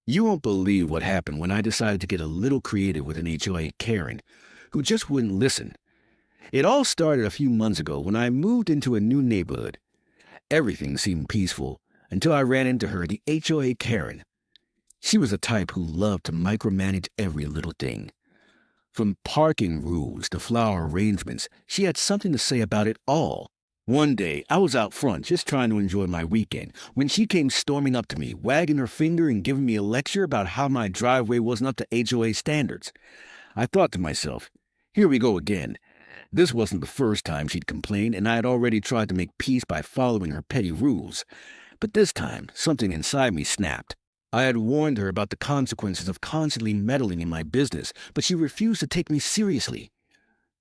You won't believe what happened when I decided to get a little creative with an HOA Karen, who just wouldn't listen. It all started a few months ago when I moved into a new neighborhood. Everything seemed peaceful until I ran into her, the HOA Karen. She was the type who loved to micromanage every little thing. From parking rules to flower arrangements, she had something to say about it all. One day, I was out front just trying to enjoy my weekend when she came storming up to me, wagging her finger and giving me a lecture about how my driveway wasn't up to HOA standards. I thought to myself, here we go again. This wasn't the first time she'd complained, and I had already tried to make peace by following her petty rules. But this time, something inside me snapped. I had warned her about the consequences of constantly meddling in my business, but she refused to take me seriously.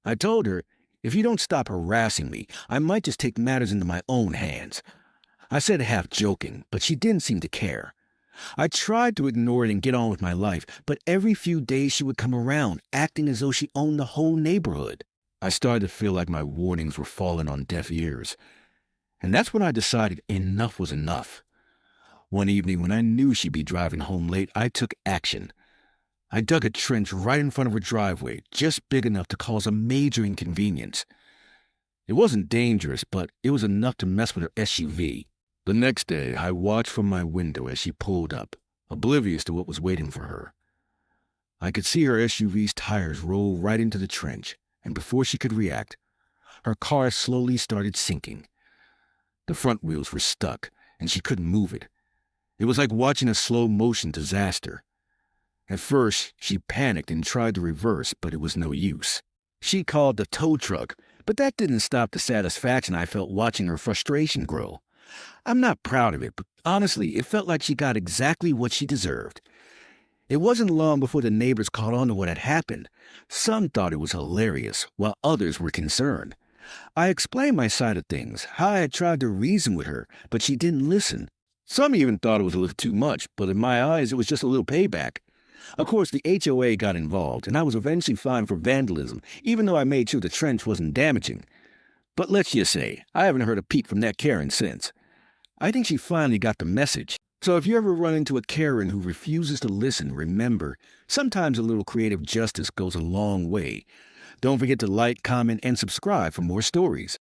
I told her, if you don't stop harassing me, I might just take matters into my own hands. I said half joking, but she didn't seem to care. I tried to ignore it and get on with my life, but every few days she would come around, acting as though she owned the whole neighborhood. I started to feel like my warnings were falling on deaf ears. And that's when I decided enough was enough. One evening when I knew she'd be driving home late, I took action. I dug a trench right in front of her driveway, just big enough to cause a major inconvenience. It wasn't dangerous, but it was enough to mess with her SUV. The next day, I watched from my window as she pulled up, oblivious to what was waiting for her. I could see her SUV's tires roll right into the trench, and before she could react, her car slowly started sinking. The front wheels were stuck, and she couldn't move it. It was like watching a slow-motion disaster. At first, she panicked and tried to reverse, but it was no use. She called the tow truck, but that didn't stop the satisfaction I felt watching her frustration grow. I'm not proud of it, but honestly, it felt like she got exactly what she deserved. It wasn't long before the neighbors caught on to what had happened. Some thought it was hilarious, while others were concerned. I explained my side of things, how I had tried to reason with her, but she didn't listen. Some even thought it was a little too much, but in my eyes, it was just a little payback. Of course, the HOA got involved, and I was eventually fined for vandalism, even though I made sure the trench wasn't damaging. But let's just say, I haven't heard a peep from that Karen since. I think she finally got the message. So if you ever run into a Karen who refuses to listen, remember, sometimes a little creative justice goes a long way. Don't forget to like, comment, and subscribe for more stories.